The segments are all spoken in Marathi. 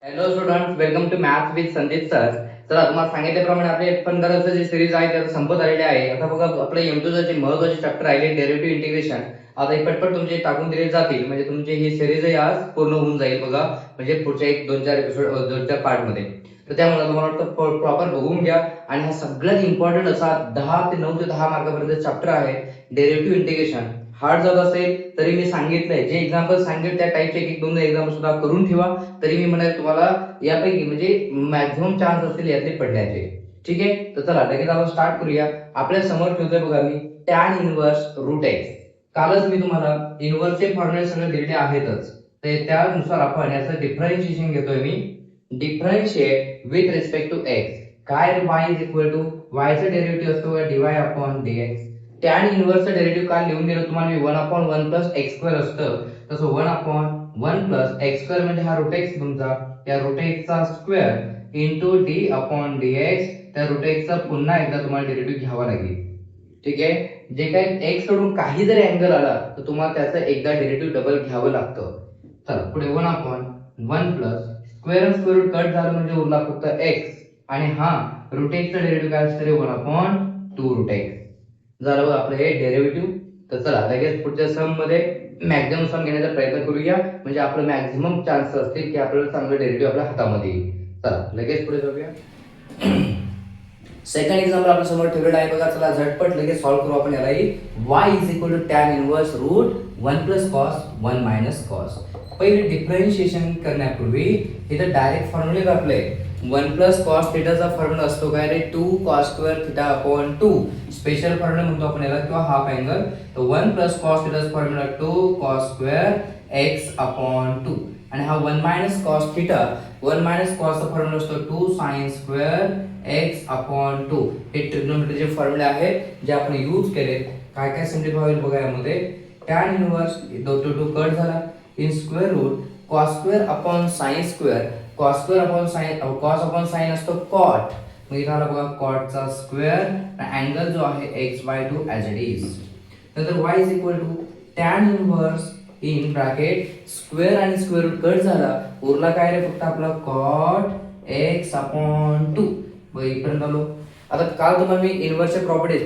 Hello students, welcome to maths with Sandeep sir. चला, तुम्हाला सांगितल्याप्रमाणे आपले 15 जी सिरीज आहे त्याचा संपत आलेली आहे. आता बघा, आपले M2 चे महत्त्वाचे चॅप्टर राहिले डेरिव्हेटिव्ह इंटिग्रेशन. आता हे पटपट तुमचे टाकून दिले जातील, म्हणजे तुमची ही सिरीज आज पूर्ण होऊन जाईल बघा, म्हणजे पुढच्या एक 2-4 एपिसोड 2-4 पार्ट मध्ये. तर त्यामुळे तुम्हाला वाटतं प्रॉपर बघून घ्या. आणि हा सगळ्यात इम्पॉर्टंट असा 9 ते 10 मार्कापर्यंत चॅप्टर आहे डेरिव्हेटिव्ह इंटिग्रेशन. हार्ड जात असेल तरी मी सांगितलंय, जे एक्झाम्पल सांगितले त्या टाईपचे एक दोन एक्झाम्पल सुद्धा करून ठेवा. तरी मी म्हणेल तुम्हाला यापैकी म्हणजे मॅक्झिमम चान्स असतील यातले पडण्याचे. ठीक आहे, तर चला लगेच आपण स्टार्ट करूया. आपल्या समोर ठेवतोय बघा मी टॅन इनव्हर्स रूट एक्स. कालच मी तुम्हाला इनव्हर्सचे फॉर्म्युले सगळे दिलेले आहेतच, तर त्यानुसार आपण याचं डिफरन्शिएशन घेतोय मी. Differentiate with respect to x. काय y is equal to y चा डेरिव्हेटिव्ह असतो dy अपॉन dx. टॅन इनव्हर्सचं डेरिव्हेटिव्ह काल लिहून दिलं तुम्हाला मी 1 अपॉन 1 प्लस एक्स स्क्वेअर असतं, तसं 1 अपॉन 1 प्लस एक्स स्क्वेअर म्हणजे हा रूट एक्स तुमचा, त्या रूट एक्स चा square into D upon dx. त्या रूट एक्स चा पुन्हा एकदा तुम्हाला डेरिव्हेटिव्ह घ्यावा लागेल. ठीक आहे, जे काही एक्स कडून काही जरी अँगल आला तर तुम्हाला त्याचं एकदा डेरिव्हेटिव्ह डबल घ्यावं लागतं. चला पुढे 1 upon 1 plus square square root cut झालं म्हणजे उरला फक्त एक्स. आणि हा रूट एक्स चा डेरिव्हेटिव्ह काय असतं रे, 1 अपॉन 2 रूट एक्स. झालं बघा आपलं हे डेरिव्हेटिव्ह. तर चला लगेच पुढच्या सम मध्ये मॅक्झिमम सम घेण्याचा प्रयत्न करूया, म्हणजे आपलं मॅक्झिमम चान्स असतील की आपल्याला चांगलं डेरिव्हेटिव्ह आपल्या हातामध्ये येईल. चला लगेच पुढे जाऊया. सेकंड एक्झाम्पल आपल्या समोर ठेवलेला आहे बघा. चला झटपट लगेच सॉल्व्ह करू आपण यालाही. y is equal to tan inverse root 1 plus cos 1 minus cos. पहिले डिफरन्शिएशन करण्यापूर्वी इथं डायरेक्ट फॉर्म्युले आपले 1 प्लस कॉस थिटाचा फॉर्म्युला असतो काय रे, 2 cos square theta upon 2. Special formula म्हणतो आपण याला, किंवा हाफ अँगल. तर 1 प्लस कॉस थिटाचा formula 2 cos square x upon 2. आणि हा 1 मायनस कॉस थिटा, 1 मायनस कॉसचा फॉर्म्युला असतो 2 साइन स्क्वेअर एक्स अपॉन 2. हे ट्रिग्नोमेट्रीचे फॉर्म्युले आहेत जे आपण यूज केले. काय काय सिम्प्लिफाय होईल बघा यामध्ये. टॅन इनव्हर्स 2 कट झाला in square root cos square upon sine square. Cos square upon sine, cos upon sine असतो कॉट. मग इथं आला बघा कॉटचा स्क्वेअर, अँगल जो आहे x/2 ॲज इट इज. नंतर y is equal to tan inverse in bracket square आणि स्क्वेअर रूट कट झाला, उरला काय रे फक्त आपला कॉट एक्स अपॉन 2. मग इकडे आलो. आता काल तुम्हाला मी इनव्हर्सचे प्रॉपर्टीज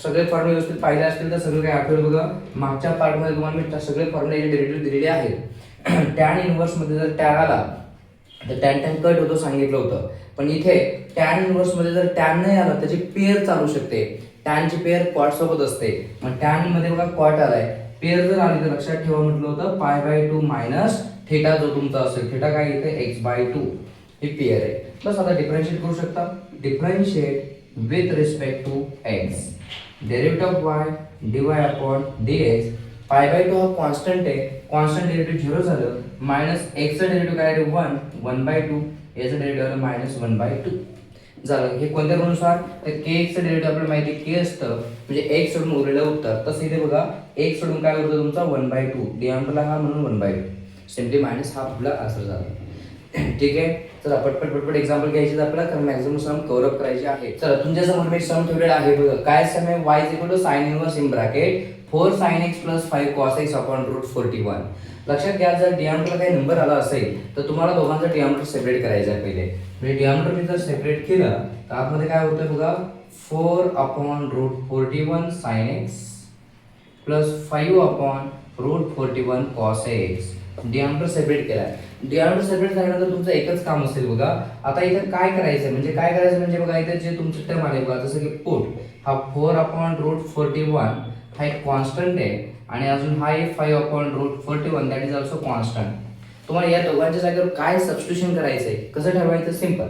सगळे फॉर्म्युले व्यवस्थित पाहिले असतील तर सगळं काय आठवलं बघा. मागच्या पार्टमध्ये तुम्हाला मी सगळे फॉर्म्युले डेरिव्हेटिव्ह दिलेले आहेत. टॅन इनव्हर्स मध्ये जर टॅन आला तर टॅन टॅन कट होतो सांगितलं होतं, पण इथे टॅन इनव्हर्स मध्ये जर टॅन नाही आला त्याची पेअर चालू शकते. टॅनची पेअर कॉट सोबत असते. मग टॅन मध्ये बघा कॉट आलाय, पेअर जर आली तर लक्षात ठेवा म्हटलं होतं π/2 मायनस थीटा जो तुमचा असेल. थीटा काय इथे x/2 ही पेअर आहे. बस आता डिफरन्शिएट करू शकता. Differentiate with respect to x. Derivative of y dy upon dx. π/2 हा कॉन्स्टंट आहे, कॉन्स्टंट डेरिव्हेटिव्ह 0 झालं. मायनस x चा डेरिव्हेटिव्ह काय आहे 1, 1/2. याचा डेरिव्हेटिव्ह आलं मायनस 1/2 झालं. हे कोणत्या रूलनुसार, तर kx चं डेरिव्हेटिव्ह आपल्याला माहिती k असतं, म्हणजे x सोडून उरलेलं उत्तर. तसं इथे बघा x सोडून काय उरतं तुमचा 1/2. डिनॉमिनेटरला हा म्हणून 1/2. सिम्पली मायनस हा आपला आन्सर झाला. ठीक आहे, चला पटपट एक्झाम्पल घ्यायचे आपल्याला, कारण मॅक्झिमम सम कव्हर अप करायचे आहे. चला तुमच्या समोर मी सम ठेवलेला आहे बघा. काय सम आहे, y is equal to sine inverse in bracket 4 sin x plus 5 cos x upon root 41. लक्षात घ्या, जर डिनॉमिनेटरला काही नंबर आला असेल तर तुम्हाला दोघांचा डिनॉमिनेटर सेपरेट करायचा आहे पहिले. म्हणजे डिनॉमिनेटर मी जर सेपरेट केलं तर आतमध्ये काय होतं बघा, 4 upon root 41 sin x plus 5 upon root 41 cos x. Denominator separate केला. डिनॉमिनेटर सेपरेट झाल्यानंतर तुमचं एकच काम असेल बघा. आता इथं काय करायचं म्हणजे बघा इथे जे तुमचं टर्म आले बघा, जसं की पुट हा 4 अपॉन रूट 41 हा एक कॉन्स्टंट आहे, आणि अजून हा एक 5 upon root 41 that is also constant. तुम्हाला या दोघांच्या जागेवर काय सबस्टिट्यूशन करायचंय, कसं ठरवायचं, सिंपल.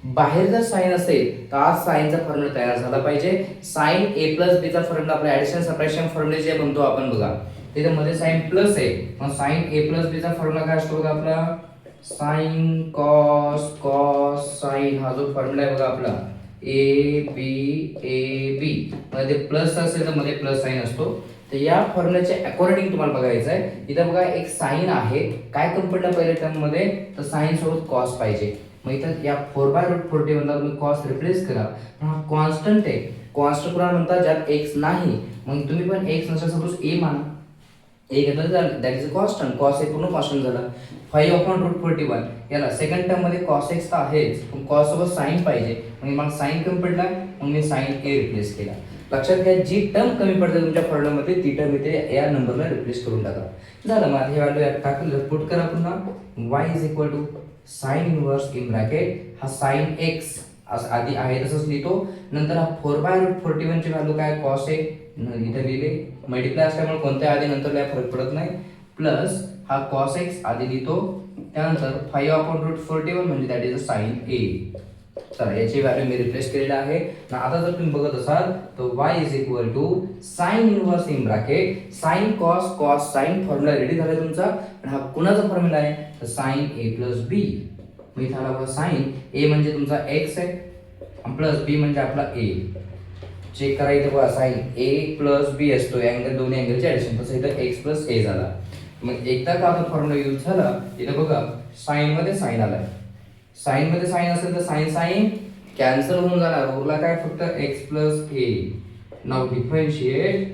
बाहेर जर साइन असेल तर आज साइनचा फॉर्म्युला तयार झाला पाहिजे. साइन a प्लस b चा फॉर्म्युला आपला ऍडिशन सबट्रॅक्शन फॉर्म्युले जे म्हणतो आपण बघा, तिथे मध्ये साइन प्लस आहे. मग साइन a प्लस b चा फॉर्म्युला काय असतो बघा आपला, साइन कॉस साइन. हा जो फॉर्म्युला आहे बघा आपला a b मध्ये प्लस असेल तर मध्ये प्लस साइन असतो. तर या फॉर्म्युल्याच्या अकॉर्डिंग तुम्हाला बघायचं आहे. इथं बघा एक साइन आहे, काय कमी पडलं पहिल्या टर्म मध्ये, तर साइन सोबत कॉस पाहिजे. मग इथं या 4/√41 ला तुम्ही कॉस रिप्लेस करा. हा कॉन्स्टंट आहे, कॉन्स्टंट कोणाला म्हणतात ज्यात x नाही. मग तुम्ही पण x नसेल सपोज a माना. ए घेतलं झालं, that is a constant. Cos a पूर्ण कॉन्स्टंट झाला. 5/√41 याला सेकंड टर्म मध्ये कॉस एक्स तर आहेच, पण कॉस सोबत साईन पाहिजे, मग मला साईन कमी पडला, मग मी साईन ए रिप्लेस केला. लक्षात घ्या, जी टर्म कमी पडते तुमच्या फॉर्म्युलामध्ये ती टर्म इथे या नंबरला रिप्लेस करून टाका. झालं. मग हे व्हॅल्यू यात टाकलं, पुट करा पुन्हा. y is equal to sine inverse in bracket, हा साइन एक्स आधी आहे तसंच लिहितो. नंतर हा 4/√41 ची व्हॅल्यू काय, कॉस ए इथे लिहिले, मल्टिप्लाय असल्यामुळे कोणत्या आधी नंतर काय फरक पडत नाही, प्लस हा कॉस एक्स आधी लिहितो, त्यानंतर 5/√41 म्हणजे दॅट इज अ साइन ए. चला, याची व्हॅल्यू मी रिप्लेस केलेली आहे. आता जर तुम्ही बघत असाल तर y is equal to sine inverse in bracket sine cos cos sine, formula ready झाला तुमचा. आणि हा कुणाचा फॉर्म्युला आहे, तर साइन ए प्लस बी. मग इथे आला साइन ए म्हणजे तुमचा एक्स आहे, प्लस बी म्हणजे आपला ए. चेक करा इथे बघा, साइन ए प्लस बी असतो, अँगल दोन्ही अँगलचे ऍडिशन, तसं इथं एक्स प्लस ए झाला. मग एकदा का आता फॉर्म्युला यूज झाला, इथे बघा साइन मध्ये साइन आलाय, साइन मध्ये साइन असेल तर साइन साइन कॅन्सल होऊन जाणार, उरला काय फक्त x plus a. Now differentiate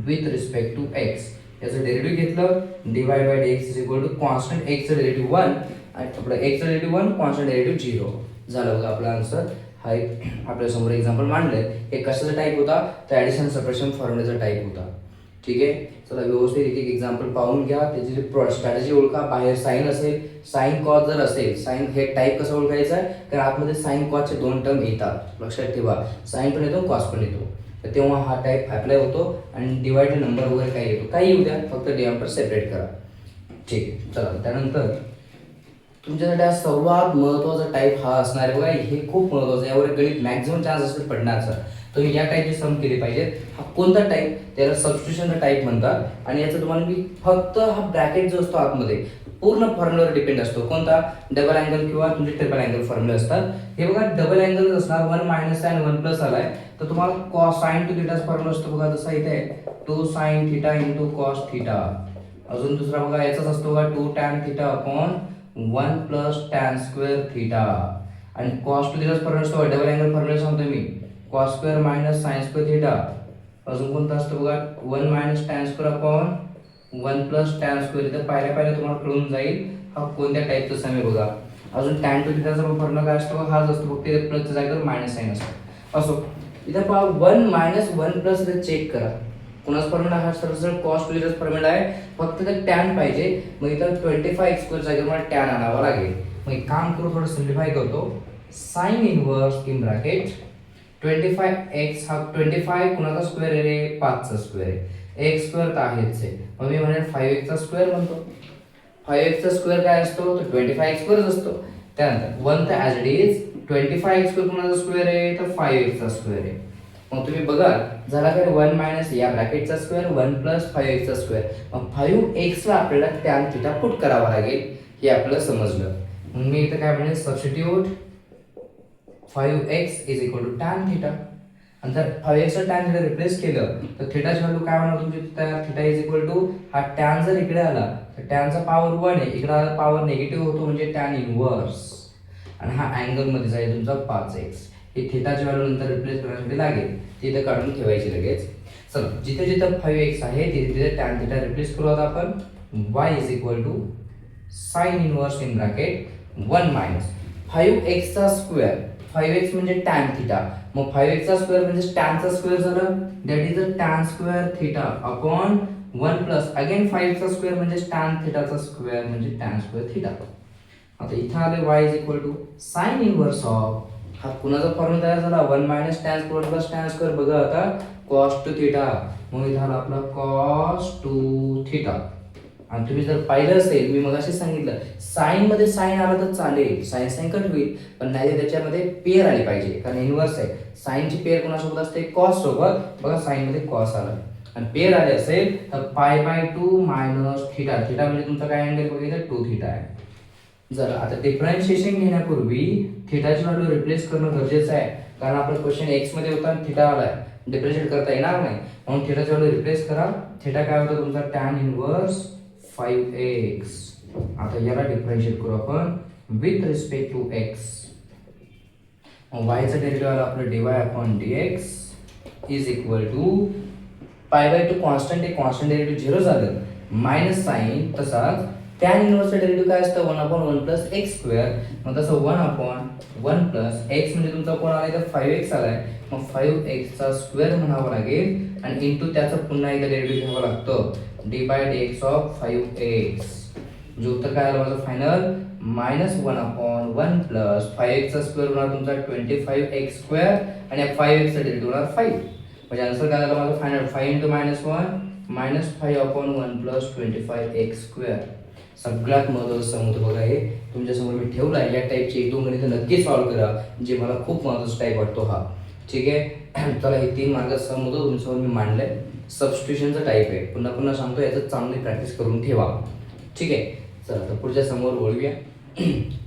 with respect to x. याचं डेरिव्हेटिव्ह घेतलं, divide by x is equal to constant एक्सचं डेरिव्हेटिव्ह 1 आणि आपलं एक्सचं डेरिव्हेटिव्ह 1 कॉन्स्टंट डेरिव्हेटिव्ह 0 झालं. बघा आपला आन्सर हा एक आपल्या समोर एक्झाम्पल मांडलंय. हे कशाचा टाईप होता, तर ॲडिशन सबट्रॅक्शन फॉर्म्युलाचा टाईप होता. ठीक आहे, चला व्यवस्थित एक एक एक्झाम्पल पाहून घ्या, त्याची जी स्ट्रॅटेजी ओळखा. बाहेर साईन असेल, साईन कॉस जर असेल, साईन हे टाईप कसं ओळखायचं आहे, कारण आतमध्ये साईन कॉसचे दोन टर्म येतात, लक्षात ठेवा. साईन पण येतो, कॉस पण येतो, तर तेव्हा हा टाईप अप्लाय होतो. आणि डिवाइड नंबर वगैरे काही येतो, काही येऊ द्या, फक्त डिनॉमिनेटर सेपरेट करा. ठीक आहे, चला त्यानंतर तुमच्यासाठी हा सर्वात महत्त्वाचा टाईप हा असणार आहे बघा. हे खूप महत्त्वाचं आहे, यावर गणित मॅक्झिमम चान्स असतील पडण्याचा. तुम्ही या टाईपचे सम केले पाहिजेत. हा कोणता टाईप, त्याला सबस्टिट्यूशनचा टाईप म्हणतात. आणि याचं तुम्हाला मी फक्त हा ब्रॅकेट जो असतो आतमध्ये पूर्ण फॉर्म्युलावर डिपेंड असतो. कोणता, डबल अँगल किंवा तुमचे ट्रिपल अँगल फॉर्म्युले असतात. हे बघा डबल अँगल असणार, 1 मायनस आणि 1 प्लस आलाय, तर तुम्हाला कॉस साइन टू थिटाचा फॉर्म्युला असतो बघा, तसा इथे 2 sine theta into cos theta. अजून दुसरा बघा याचाच असतो बघा, 2 tan theta upon 1 plus tan square theta. आणि कॉस टू थिटाचा फॉर्म्युला असतो, डबल अँगल फॉर्म्युला सांगतो मी, cos square minus sine square theta. अजून कोणता असतो बघा, 1 minus tan square upon 1 plus tan square. इथं पाहिल्या तुम्हाला कळून जाईल हा कोणत्या टाईपचा सम आहे बघा. अजून टॅन टू थिटाचा फॉर्म्युला काय असतो, हाच असतो, फक्त इथे प्लसच्या जागेवर मायनस साइन असतो. असो इथं पहा 1 मायनस 1 प्लस, इथे चेक करा कोणाचा फॉर्म्युला, हा सरळ कॉस टू थिटाचा फॉर्म्युला आहे, फक्त ते टॅन पाहिजे. मग इथं 25 स्क्वेअर जागेवर मला टॅन आणावा लागेल. मग एक काम करू, थोडं सिम्प्लिफाय करतो. Sign inverse in bracket 25x, हा 25 कुणाचा स्क्वेअर आहे रे, 5 चा स्क्वेअर आहे, x स्क्वेअर तर आहेच आहे, मग मी म्हणेन 5x चा स्क्वेअर म्हणतो. 5x चा स्क्वेअर काय असतो, तर 25x स्क्वेअर असतो. त्यानंतर 1 तर as it is 25x square कुणाचा स्क्वेअर आहे, तर 5x चा स्क्वेअर आहे. मग तुम्ही बघा झाला काय, 1 मायनस या ब्रॅकेटचा स्क्वेअर 1 प्लस 5x चा स्क्वेअर. मग 5x ला आपल्याला टॅन थिटा पुट करावा लागेल, हे आपल्याला समजलं. मग मी इथं काय म्हणेन, substitute 5x is equal to tan theta. आणि जर 5x ला टॅन थिटा रिप्लेस केलं तर थिटाची व्हॅल्यू काय होणार तुमची, थिटा इज इक्वल टू, हा टॅन जर इकडे आला तर टॅनचा पॉवर 1 आहे, इकडे पॉवर निगेटिव्ह होतो म्हणजे टॅन इनवर्स. आणि हा अँगल मध्ये जाईल तुमचा 5x. ही थिटाची व्हॅल्यू नंतर रिप्लेस करण्यासाठी लागेल, ती इथं काढून ठेवायची लगेच. चला जिथे जिथे 5x आहे तिथे तिथे टॅन थिटा रिप्लेस करू आता आपण. y is equal to sine inverse in bracket 1 minus 5x चा स्क्वेअर, 5x म्हणजे टॅन थिटा, मग 5x चा स्क्वेअर म्हणजे टॅन चा स्क्वेअर झालं, that is a tan square theta upon 1 plus again 5 चा स्क्वेअर म्हणजे टॅन थिटाचा स्क्वेअर म्हणजे टॅन स्क्वेअर थिटा. आता इथं आले y is equal to sine inverse of, हा कुणाचा फॉर्म्युला तयार झाला, 1 minus tan square plus tan square. बघा आता कॉस टू थिटा, मग इथं आला आपला कॉस टू थिटा. आणि तुम्ही जर पाहिलं असेल, मी मगाशी सांगितलं साइन मध्ये साइन आला तर चालेल, साइन साइन कट होईल, पण नाही त्याच्यामध्ये पेअर आली पाहिजे, कारण इनवर्स आहे. साइनची पेअर कोणासोबत असते, कॉस सोबत. बघा साइन मध्ये कॉस आला आणि पेअर आले असेल तर π/2 मायनस थिटा. थिटा म्हणजे तुमचा काय अँगल बघितलं, 2 थिटा आहे. जर आता डिफरन्शिएशन घेण्यापूर्वी थिटाची व्हॅल्यू रिप्लेस करणं गरजेचं आहे, कारण आपला क्वेश्चन एक्स मध्ये होता आणि थिटा आलाय, डिफरन्शिएट करता येणार नाही, म्हणून थिटाची व्हॅल्यू रिप्लेस करा. थिटा काय होता तुमचा, टॅन इनवर्स 5x. आता याला डिफरन्शिएट करू आपण विथ रिस्पेक्ट टू x. मग y चा डेरिव्हेटिव्ह आला आपलं dy upon dx is equal to π/2 constant आहे, कॉन्स्टंट डेरिव्हेटिव्ह 0 झालं, मायनस साइन तसाच tan इनव्हर्सचं डेरिव्हेटिव्ह काय असतं 1/1 प्लस एक्स स्क्वेअर. मग तसं 1/1 प्लस एक्स म्हणजे तुमचा कोण आला इथं 5x आलाय, मग 5x चा स्क्वेअर म्हणावं लागेल आणि इंटू त्याचं पुन्हा एकदा डेरिव्हेटिव्ह घ्यावं लागतं d/dx ऑफ 5x. म्हणजे उत्तर काय आलं माझं फायनल -1/1 प्लस 5x चा स्क्वेअर होणार तुमचा 25x स्क्वेअर आणि 5x चा डेरिव्हेटिव्ह होणार 5. म्हणजे आन्सर काय आलं माझं फायनल 5 × -1 -5/1 प्लस 25x स्क्वेअर. सगळ्यात महत्त्वाचं सम होतं बघा हे तुमच्यासमोर मी ठेवला आहे. या टाईपचे 1-2 गणितं नक्की सॉल्व्ह करा, जे मला खूप महत्त्वाचा टाईप वाटतो हा. ठीक आहे, चला हे 3 मार्काचं सम होतं तुमच्यासमोर मी मांडलंय. सबस्टिट्यूशनचा टाईप आहे, पुन्हा पुन्हा सांगतो याचं चांगली प्रॅक्टिस करून ठेवा. ठीक आहे, चला तर पुढच्या समोर वळूया.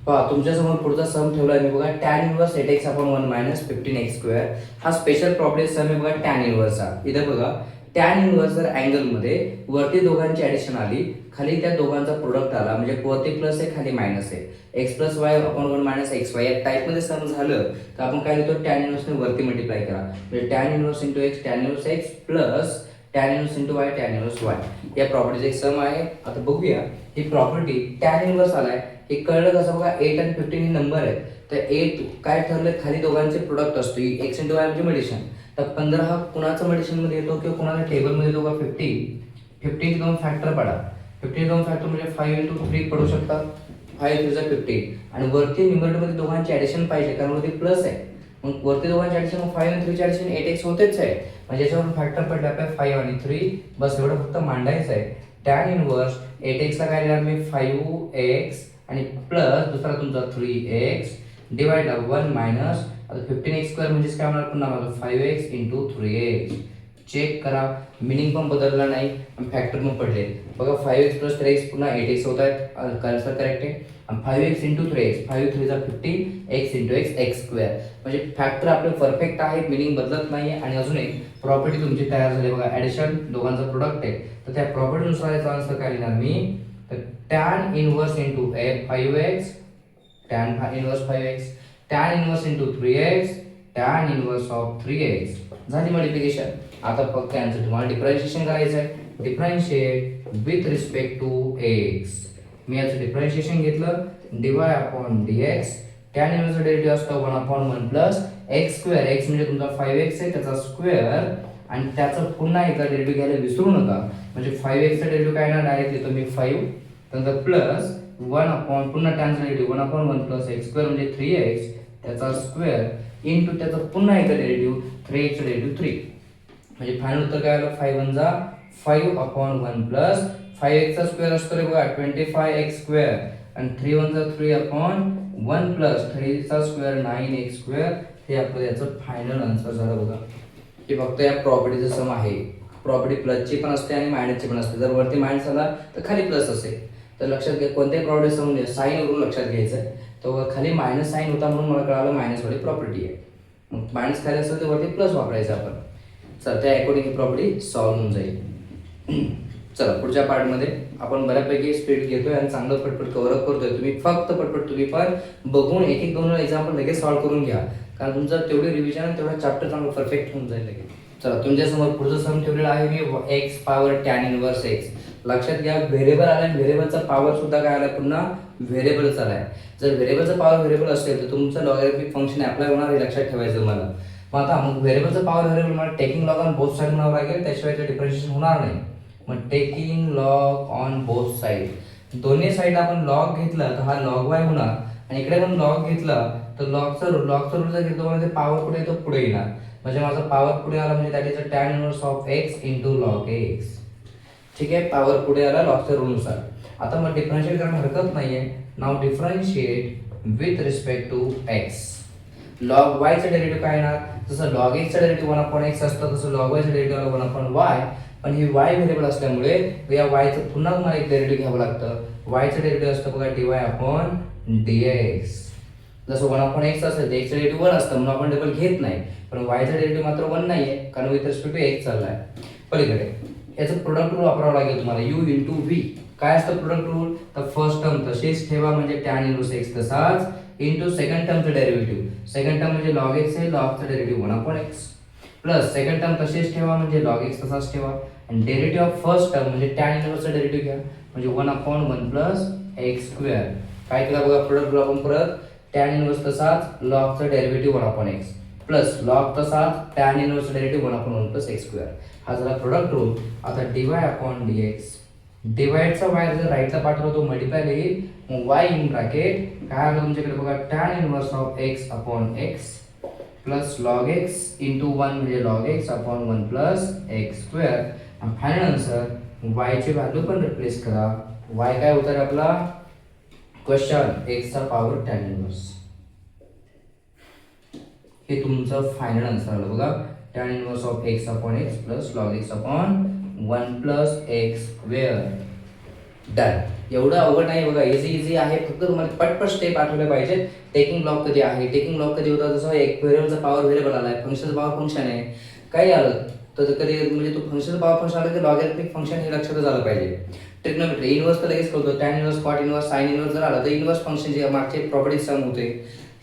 पहा तुमच्यासमोर पुढचा सम ठेवला आहे मी बघा tan inverse 8x/1 - 15x square. हा स्पेशल प्रॉपर्टी सम आहे बघा tan इनवर्सचा. इथं बघा tan इनवर्स जर अँगलमध्ये वरती दोघांची ॲडिशन आली, खाली त्या दोघांचा प्रोडक्ट आला, म्हणजे वरती प्लस आहे खाली मायनस आहे, x + y/1 - xy या टाईपमध्ये सम झालं तर आपण काय लिहितो tan इनवर्सने वरती मल्टिप्लाय करा, म्हणजे tan inverse × x tan inverse x plus tan inverse × y tan inverse y. या प्रॉपर्टीचा एक सम आहे. आता बघूया ही प्रॉपर्टी tan इनवर्स आलाय हे कळलं कसं बघा. 8 आणि 15 हे नंबर आहेत, तर 8 काय ठरलं खाली दोघांचे प्रोडक्ट असतो, x × y म्हणजे मेडिशन. तर 15 हा कुणाचा मेडिशनमध्ये येतो किंवा कुणाच्या टेबलमध्ये येतो का 50. 50 चे 2 फॅक्टर पडा, 50 चे 2 फॅक्टर म्हणजे 5 × 3 पडू शकतात, 5 × 3 = 50. आणि वरती न्यूमरेटरमध्ये दोघांची ॲडिशन पाहिजे कारण वरती प्लस आहे, मग वरती दोघांची ॲडिशन मग 5 आणि 3 ची ॲडिशन 8x होतेच आहे. म्हणजे याच्यावर फॅक्टर पडले आपल्या 5 आणि 3, बस एवढं फक्त मांडायचं आहे. tan इनवर्स 8x ला काय लिहिणार मी 5x आणि प्लस दुसरा तुमचा 3x डिवाइड 1 मायनस आता 15x स्क्वेअर म्हणजे काय होणार पुन्हा माझं 5x × 3x. चेक करा मिनिंग पण बदलला नाही आणि फॅक्टर पण पडले बघा. 5x + 3x पुन्हा 8x होत आहेत, आन्सर करेक्ट आहे. आणि 5x × 3x 5 × 3 = 50 x × x x square. म्हणजे फॅक्टर आपले परफेक्ट आहे, मिनिंग बदलत नाही आहे. आणि अजून एक प्रॉपर्टी तुमची तयार झाली बघा, ॲडिशन दोघांचा प्रोडक्ट आहे, तर त्या प्रॉपर्टीनुसार याचा आन्सर काय लिहिणार मी, तर tan inverse × 5x tan inverse 5x tan inverse × 3x tan inverse of 3x. झाली मल्टिप्लिकेशन. आता फक्त आन्सर तुम्हाला डिफरन्शिएशन करायचं आहे. Differentiate with respect to x. मी याचं डिफरन्शिएशन घेतलं dy/dx. tan इनवर्सचा डेरिव्हेटिव्ह असतो 1/1 प्लस x स्क्वेअर. x म्हणजे तुमचा 5x आहे त्याचा स्क्वेअर आणि त्याचं पुन्हा एकदा डेरिव्हेटिव्ह घ्यायला विसरू नका. म्हणजे 5x चा डेरिव्हेटिव्ह काय ना डायरेक्ट लिहितो मी 5 त्यानंतर प्लस 1 पुन्हा टॅनचा डेरिव्हेटिव्ह 1/1 प्लस x स्क्वेअर म्हणजे 3x त्याचा स्क्वेअर इंटू त्याचा पुन्हा एकदा डेरिव्हेटिव्ह 3x चा डेरिव्हेटिव्ह 3. म्हणजे फायनल उत्तर काय आलं 5 × 5/1 प्लस 5x चा स्क्वेअर असतो रे बघा 25x स्क्वेअर आणि 3 × 3/1 प्लस 3 चा स्क्वेअर 9x स्क्वेअर. हे आपलं याचं फायनल आन्सर झालं बघा. हे फक्त या प्रॉपर्टीचं सम आहे. प्रॉपर्टी प्लसची पण असते आणि मायनसची पण असते. जर वरती मायनस आला तर खाली प्लस असेल. तर लक्षात घ्या कोणत्याही प्रॉपर्टी समजून घ्या साईनवरून लक्षात घ्यायचं आहे. तर खाली मायनस साईन होता म्हणून मला कळालं मायनसवाली प्रॉपर्टी आहे. मग मायनस खाली असेल तर वरती प्लस वापरायचं आपण. चला त्या अकॉर्डिंग ही प्रॉपर्टी सॉल्व्ह होऊन जाईल. चला पुढच्या पार्टमध्ये आपण बऱ्यापैकी स्पीड घेतोय आणि चांगलं पटपट कव्हर अप करतोय. तुम्ही फक्त पटपट तुम्ही पण बघून एक एक दोन एक्झाम्पल लगेच सॉल्व्ह करून घ्या, कारण तुमचं तेवढी रिव्हिजन तेवढा चॅप्टर चांगलं परफेक्ट होऊन जाईल लगेच. चला तुमच्यासमोर पुढचं सम ठेवलेलं आहे मी x power tan inverse x. लक्षात घ्या व्हेरिएबल आलाय, व्हेरिएबलचा पॉवर सुद्धा काय आलाय पुन्हा व्हेरिएबलचा आलाय. जर व्हेरिएबलचा पॉवर व्हेरिएबल असेल तर तुमचं लॉगॅरिथमिक फंक्शन अप्लाय होणार हे लक्षात ठेवायचं मला. मग आता मग व्हेरिएबलचा पॉवर व्हेरिएबल मला taking log on both side म्हणावं लागेल, त्याशिवाय ते डिफरन्शिएशन होणार नाही. मग taking log on both side, दोन्ही साइड आपण लॉग घेतला तर हा लॉग y होणार आणि इकडे पण लॉग घेतला तर लॉगचा रूल जर घेतला म्हणजे पॉवर कुठे येतो पुढे येणार. म्हणजे माझा पॉवर पुढे आला म्हणजे that is a tan inverse of x × log x. ठीक आहे, पॉवर पुढे आला लॉगच्या रूलनुसार. आता मग डिफरन्शिएट करायला हरकत नाहीये. Now differentiate with respect to x. log y चा डेरिव्हेटिव्ह काय येणार, जसं log x चा डेरिव्हेटिव्ह 1/x असतं तसं log y चा डेरिव्हेटिव्ह 1/y. पण ही y व्हेरिएबल असल्यामुळे या y चं पुन्हा मला एक डेरिव्हेटिव्ह घ्यावं लागतं. y चा डेरिव्हेटिव्ह असतं बघा dy/dx. जसं 1/x असेल तर x चा डेरिव्हेटिव्ह 1 असतं म्हणून आपण डबल घेत नाही, पण y चा डेरिव्हेटिव्ह मात्र 1 नाहीये कारण विथ रिस्पेक्ट टू x चाललाय. पलीकडे याचं प्रोडक्ट रूल वापरावं लागेल तुम्हाला u × v. काय असतं प्रोडक्ट रूल, तर फर्स्ट टर्म तशीच ठेवा म्हणजे tan इनवर्स x तसाच इंटू सेकंड टर्मचं डेरिव्हेटिव्ह. सेकंड टर्म म्हणजे log x आहे, log चा derivative 1/x plus second term तशीच ठेवा म्हणजे लॉग एक्स तसाच ठेवा आणि डेरिव्हेटिव्ह ऑफ फर्स्ट टर्म म्हणजे टॅन इनव्हर्सचा डेरिव्हेटिव्ह घ्या म्हणजे 1/1 प्लस एक्स स्क्वेअर. काय केला बघा प्रोडक्ट रूल आपण परत टॅन इनव्हर्स तसाच लॉगचा डेरिव्हेटिव्ह 1/x प्लस लॉग तसाच टॅन इनव्हर्सचा डेरिव्हेटिव्ह 1/1 प्लस एक्स स्क्वेअर. हा झाला प्रोडक्ट रूल. आता dy/dx डिवाइडचा वाय जर राईटला पाठवला तो मल्टिप्लाय येईल मग y इन ब्रॅकेट काय आलं तुमच्याकडे बघा tan inverse of x/x plus log x into 1 म्हणजे log x/1 plus x square. Final answer y ची व्हॅल्यू पण रिप्लेस करा. y काय होतं आपला क्वेश्चन x चा पॉवर टॅन इनव्हर्स. हे तुमचं फायनल आन्सर आलं बघा tan inverse of x/x plus log x/1 plus x square. Done. एवढं अवघड नाही बघा, इझी आहे. फक्त तुम्हाला पटपट स्टेप आठवले पाहिजेत. टेकिंग ब्लॉक कधी आहे, टेकिंग ब्लॉक कधी होता, जसं एक व्हेरिएबलचा पॉवर व्हेरिएबल आलाय, फंक्शनचा पॉवर फंक्शन आहे, काही आलं तर कधी म्हणजे तो फंक्शनचा पॉवर फंक्शन आलं की लॉगॅरिथमिक फंक्शन हे लक्षात झालं पाहिजे. ट्रिग्नोमेट्री इनव्हर्स तर लगेच कळतो, tan inverse, cot inverse, sine inverse जर आलं तर इनव्हर्स फंक्शन जे मागचे प्रॉपर्टी सम होते.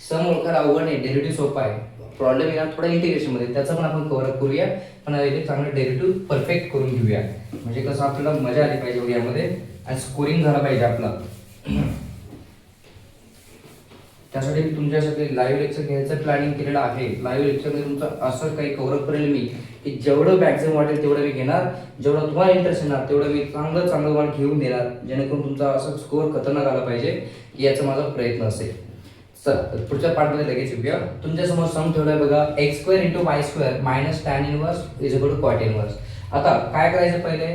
सम ओळखायला अवघड नाही, डेरिव्हेटिव्ह सोपा आहे. प्रॉब्लेम येणार थोडा इंटिग्रेशनमध्ये, त्याचं पण आपण कव्हर अप करूया. पण इथे चांगलं डेरिव्हेटिव्ह परफेक्ट करून घेऊया म्हणजे कसं आपल्याला मजा आली पाहिजे यामध्ये आणि स्कोरिंग झाला पाहिजे आपला. त्यासाठी मी तुमच्यासाठी लाईव्ह लेक्चर घ्यायचं प्लॅनिंग केलेलं आहे. लाईव्ह लेक्चरमध्ये तुमचं असं काही कव्हर अप करेल मी की जेवढं मॅक्झिमम वाटेल तेवढं मी घेणार, जेवढं तुम्हाला इंटरेस्ट येणार तेवढं मी चांगलं तुम्हाला घेऊन देणार, जेणेकरून तुमचा असं स्कोअर खतरनाक आला पाहिजे की याचा माझा प्रयत्न असेल. चला तर पुढच्या पार्टमध्ये लगेच येऊया. तुमच्यासमोर सम ठेवलाय बघा x square into y square minus tan inverse is equal to cot inverse. आता काय करायचं पहिले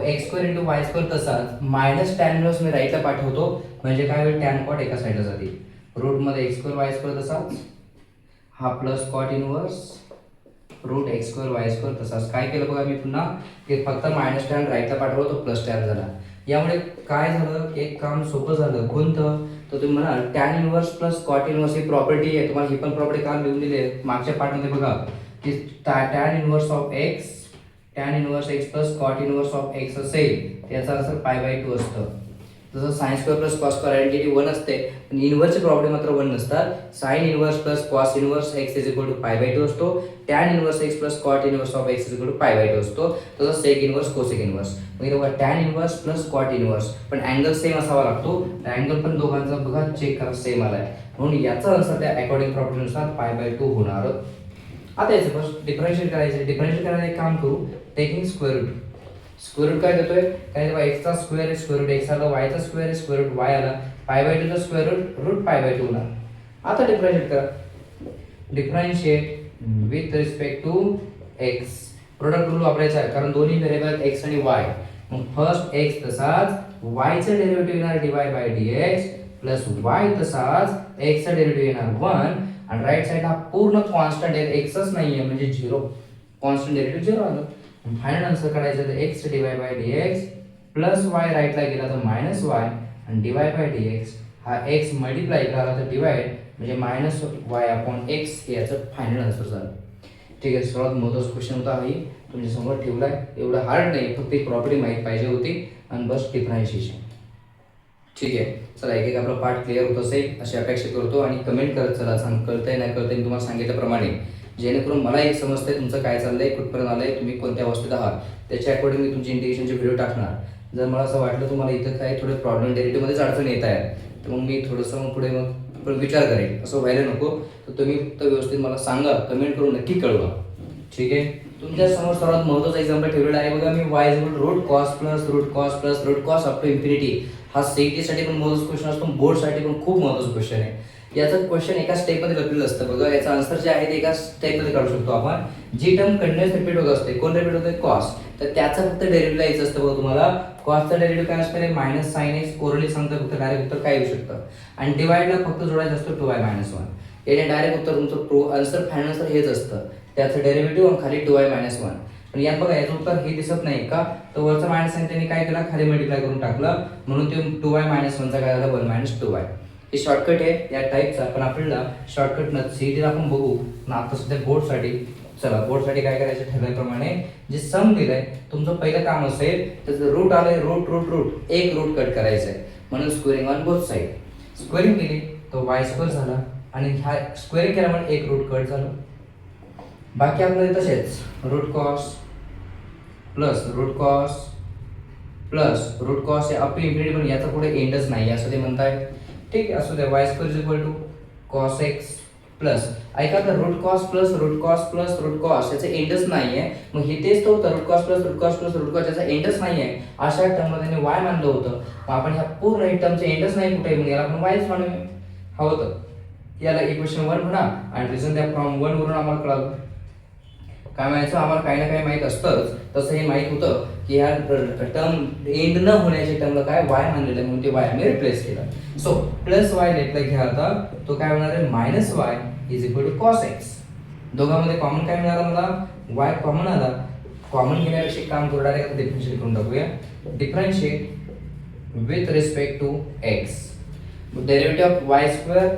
x square into y square तसाच मायनस टॅन इनव्हर्स मी राईटला पाठवतो म्हणजे काय होईल टॅन कॉट एका साईडला जाते. रूटमध्ये एक्स स्क्वेअर वाय स्क्वेअर तसाच हा plus cot inverse root x square y square तसाच. काय केलं बघा मी पुन्हा की फक्त मायनस टॅन राईटला पाठवलं तो प्लस टॅन झाला. यामुळे काय झालं एक काम सोपं झालं. कोणतं तर तुम्ही म्हणाल tan inverse plus cot inverse ही प्रॉपर्टी आहे. तुम्हाला ही पण प्रॉपर्टी काम लिहून दिली आहे मागच्या पार्टमध्ये बघा की tan inverse of x tan inverse x plus cot inverse of x असेल याचा आन्सर π/2 असतं. जसं sine square plus cos square identity 1 असते पण इनव्हर्सचे प्रॉपर्टी मात्र 1 नसतात. Sine inverse plus cos inverse x is equal to π/2 असतो. Tan inverse x plus cot inverse of x is equal to π/2 असतो. तसं सेक इनव्हर्स कोसेक इनव्हर्स म्हणजे tan inverse plus cot inverse पण अँगल सेम असावा लागतो. अँगल पण दोघांचा बघा चेक करा सेम आलाय म्हणून याचा आन्सर त्या अकॉर्डिंग प्रॉपर्टीनुसार π/2 होणार. आता याचं फर्स्ट डिफरन्शिएट करायचं. डिफरन्शिएट करायला एक काम करू taking square root. Square root काय देतोय काय एक्स चा स्क्वेअर आहे स्क्वेअर रूट एक्स आला, वाय चा स्क्वेअर आहे स्क्वेअर रूट वाय आला, π/2 चा स्क्वेअर रूट रूट π/2 आला. आता डिफरन्शिएट करा. Differentiate with respect to x. Product rule वापरायचा आहे कारण दोन्ही व्हेरिएबल एक्स आणि वाय. मग फर्स्ट एक्स तसाच वाय चा डेरिव्हेटिव्ह येणार dy/dx प्लस वाय तसाच एक्स चा डेरिव्हेटिव्ह येणार 1 आणि राईट साइड हा पूर्ण कॉन्स्टंट आहे एक्सच नाहीये म्हणजे 0 कॉन्स्टंट डेरिव्हेटिव्ह 0 आलं. फायनल आन्सर काढायचं तर x dy/dx प्लस y राईटला गेला तर मायनस y आणि dy/dx हा x मल्टिप्लाय केला तर डिवाइड म्हणजे मायनस y/x हे याचं फायनल आन्सर झालं. ठीक आहे. सर्वात महत्त्वाचा क्वेश्चन होता हा तुमच्या समोर ठेवलाय. एवढं हार्ड नाही फक्त एक प्रॉपर्टी माहीत पाहिजे होती आणि बस डिफरन्शिएशन. ठीक आहे. चला एक आपला पार्ट क्लिअर होत असेल अशी अपेक्षा करतो आणि कमेंट करत चला सांग कळतंय नाही कळतंय मी तुम्हाला सांगितल्याप्रमाणे जेणेकरून मला एक समजतंय तुमचं काय चाललंय कुठपर्यंत आलंय तुम्ही कोणत्या अवस्थेत आहात त्याच्या अकॉर्डिंग मी तुमची इंटिग्रेशनचे व्हिडिओ टाकणार. जर मला असं वाटलं तुम्हाला इथं काय थोडे प्रॉब्लेम डेरिव्हेटिव्हमध्येच अडचण येत आहे तर मग मी थोडंसं पुढे मग विचार करेन. असं व्हायला नको तर तुम्ही फक्त व्यवस्थित मला सांगा कमेंट करून नक्की कळवा. ठीक आहे. तुमच्या समोर सर्वात महत्त्वाचा एक्झाम्पल ठेवलेला आहे बघा मी y root cos plus root cos up to infinity. हा सीईटी साठी पण महत्त्वाचा क्वेश्चन असतो बोर्डसाठी पण खूप महत्त्वाचा क्वेश्चन आहे. याचं क्वेश्चन एका स्टेपमध्ये लपलेलं असतं बघा. याचं आन्सर जे आहे ते एका स्टेपमध्ये काढू शकतो आपण. जी टर्म कंटिन्युअस रिपीट होत असते कोण रिपीट होते कॉस तर त्याचं फक्त डेरिव्हेटिव्ह यायचं असतं बघा तुम्हाला. कॉसचा डेरिव्हेटिव्ह काय असणार आहे मायनस साइन एक्स ओरली सांगता फक्त डायरेक्ट उत्तर काय येऊ शकतं आणि डिवाइडला फक्त जोडायचं असतं 2y-1. याने डायरेक्ट उत्तर तुमचं आन्सर फायनल आन्सर हेच असतं. त्याचं डेरिव्हेटिव्ह आणि खाली 2y-1. पण यात बघा याचं उत्तर हे दिसत नाही का तर वरचा मायनस साइन त्यांनी काय केला खाली मल्टिप्लाय करून टाकलं म्हणून ते 2y-1चा काय झाला 1-2y. हे शॉर्टकट आहे या टाईपचा पण आपल्याला शॉर्टकट न सीईटीला आपण बघू पण आता सध्या बोर्डसाठी चला बोर्डसाठी काय करायचं ठरल्याप्रमाणे जे सम दिलंय तुमचं पहिलं काम असेल त्याचं रूट आलंय रूट एक रूट कट करायचं आहे म्हणून squaring on both side. Squaring केली तर y स्क्वेअर झाला आणि ह्या स्क्वेअरिंग केल्यामुळे एक रूट कट झालं. बाकी आपल्याला तसेच root cos plus root cos plus root cos हे अप इन्फिनिटी पण याचा पुढे एंडच नाही असं ते म्हणताय. ठीक आहे, असू द्या. Y square is equal to cos x plus ऐका तर root cos plus root cos plus root cos याचं एंडच नाही आहे. मग हे तेच तर होतं root cos plus root cos plus root cos याचा एंडच नाही आहे. अशा टर्मला त्याने वाय मानलं होतं. मग आपण ह्या पूर्ण टर्मचे एंडच नाही कुठे मग याला आपण वायच मानूया. हा होतं याला इक्वेशन 1 म्हणा आणि रिझन त्या फ्रॉम 1 वरून आम्हाला कळालं काय म्हणायचं आम्हाला काही ना काही माहीत असतंच. तसं हे माहीत होतं की ह्या टर्म एंड न होण्याच्या टर्मला काय वाय मानलेलं म्हणून ते वाय आम्ही रिप्लेस केलं. सो प्लस वाय लेटला घ्या आता तो काय होणार आहे minus y is equal to cos x. दोघांमध्ये कॉमन काय मिळालं मला वाय कॉमन आला. कॉमन घेण्यापेक्षा काम करू डायरेक्ट डिफरन्शिएट करून टाकूया. Differentiate with respect to x. Derivative of y square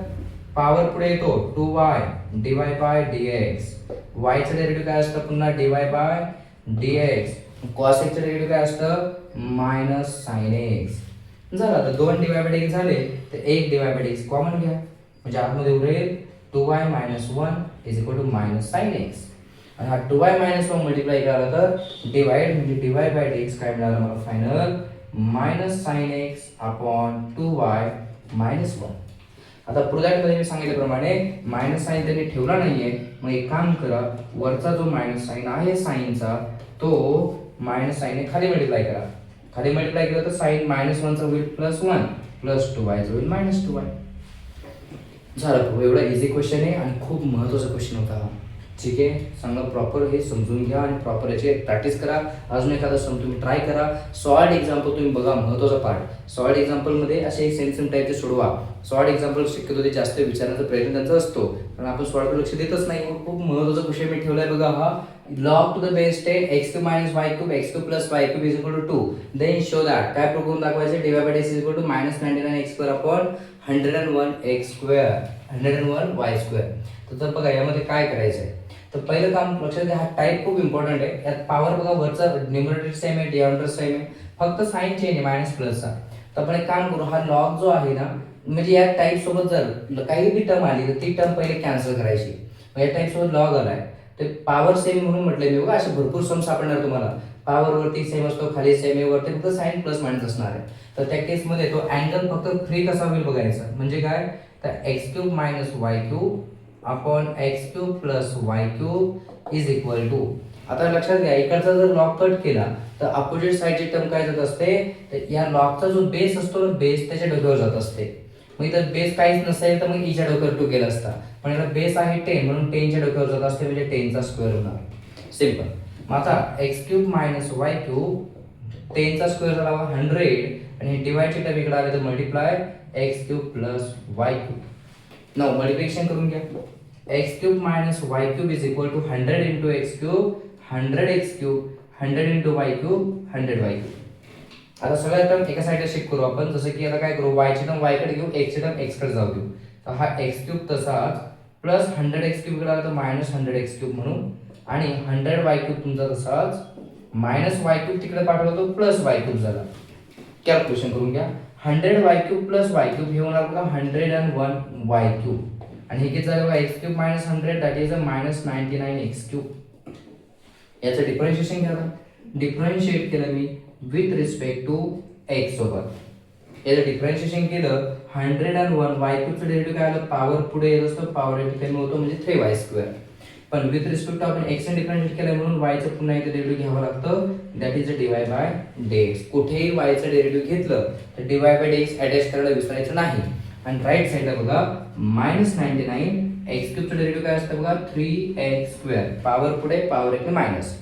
power पुढे येतो 2y dy by dx. y चं डेरिव्हेटिव्ह काय असतं पुन्हा dy by dx. cos x चं डेरिव्हेटिव्ह काय असतं मायनस sin x. झालं आता 2 dy बाय dx झाले तर 1 dy बाय dx कॉमन घ्या म्हणजे आतमध्ये उरेल 2y minus 1 is equal to minus sin x. आणि हा 2y मायनस 1 मल्टिप्लाय केला तर डिवाइड म्हणजे dy बाय dx काय मिळालं मला final minus sin x upon 2y minus 1. आता प्रोडक्टमध्ये मी सांगितल्याप्रमाणे मायनस साईन त्यांनी ठेवला नाहीये. मग एक काम करा वरचा जो मायनस साईन आहे साईनचा तो मायनस साईनने खाली मल्टिप्लाय करा. खाली मल्टिप्लाय केलं तर साईन मायनस 1 चा होईल प्लस 1 प्लस 2y चा होईल मायनस 2y. झालं एवढा इझी क्वेश्चन आहे आणि खूप महत्त्वाचा क्वेश्चन होता हा. ठीक आहे सांगा प्रॉपर हे समजून घ्या आणि प्रॉपर याची प्रॅक्टिस करा. अजून एखादा सम तुम्ही ट्राय करा. सॉल्ड एक्झाम्पल तुम्ही बघा महत्त्वाचा पार्ट. सॉल्ड एक्झाम्पलमध्ये असे सेम टाईपचे सोडवा. सॉल्ड एक्झाम्पल शक्यतो ते जास्त विचारण्याचा प्रयत्न त्यांचा असतो पण आपण सॉल्डवर लक्ष देतच नाही. खूप महत्त्वाचा क्वेश्चन मी ठेवलाय बघा हा. log to the base 10 x cube minus y cube x cube plus y cube is equal to 2. Then show that काय प्रूव्ह करून दाखवायचे dy by dx is equal to minus 99 x square upon 101 x square 101 y square. तर बघा यामध्ये काय करायचं आहे तर पहिलं काम लक्षात घ्या. हा टाईप खूप इम्पॉर्टंट आहे. यात पॉवर बघा वरचा न्यूमरेटर सेम आहे डिनॉमिनेटर सेम आहे फक्त साइन चेंज आहे मायनस प्लसचा. तर आपण एक काम करू हा लॉग जो आहे ना म्हणजे या टाईप सोबत जर काही बी टर्म आली तर ती टर्म पहिले कॅन्सल करायची. या टाईप सोबत लॉग आलाय तर पॉवर सेम म्हणून म्हटलं मी बघा असे भरपूर सम सापडणार तुम्हाला. पॉवर वरती सेम असतो खाली सेम आहे वरती फक्त साइन प्लस मायनस असणार आहे. तर त्या केसमध्ये तो अँगल फक्त फ्री कसा होईल बघायचा म्हणजे काय तर x cube minus y cube upon x cube plus y cube is equal to. आता लक्षात घ्या इकडचा जर लॉग कट केला तर अपोजिट साइडची टर्म काय जात असते तर या लॉगचा जो बेस असतो ना बेस त्याच्या डोक्यावर जात असते. मग इथं बेस काहीच नसेल तर मग ईच्या डोक्यावर 2 केला असता पण याला बेस आहे 10 म्हणून 10 च्या डोक्यावर जात असते म्हणजे 10 चा स्क्वेअर होणार. सिंपल. मग आता x cube minus y cube 10 चा स्क्वेअर झाला 100 आणि डिवाइडची टर्म इकडे आले तर multiply x cube plus y cube. Now multiplication करून घ्या. X cube minus y cube is equal to 100 into x cube 100 x cube 100 into y cube 100 y cube. आता सगळ्या टर्म एका साईडला शिफ्ट करू आपण जसं की आता काय करू y ची टर्म y कडे घेऊ x ची टर्म x कडे जाऊ देऊ. तर हा x क्यूब तसाच प्लस 100 x क्यूब कडे आला तर मायनस 100 x क्यूब म्हणून आणि 100 y क्यूब तुमचा तसाच मायनस y क्यूब तिकडे पाठवला तो प्लस y क्यूब झाला. कॅल्क्युलेशन करून घ्या. 100 y cube plus y cube हे होणार बघा 101 y क्यूब आणि हे किती झालं बघा x cube minus 100 that is a minus 99 x cube. याचं डिफरन्शिएशन घ्या. डिफरन्शिएट केलं मी विथ रिस्पेक्ट टू x सोबत. याचं डिफरन्शिएशन केलं 101 y क्यूबचं डेरिव्हेटिव्ह काय आलं पॉवर पुढे येत असतं पॉवर इथे कमी होतो म्हणजे 3y स्क्वेअर. पण विथ रिस्पेक्ट टू आपण x ने डिफरन्शिएट केलं म्हणून y चं पुन्हा इथे डेरिव्हेटिव्ह घ्यावं लागतं that is dy by dx. कुठेही y चं डेरिव्हेटिव्ह घेतलं तर dy बाय dx अटॅच करायला विसरायचं नाही. आणि राईट साइडला बघा मायनस 99 एक्स क्यूबचं डेरिव्हेटिव्ह काय असतं बघा 3x स्क्वेअर पॉवर पुढे पॉवर एक मायनस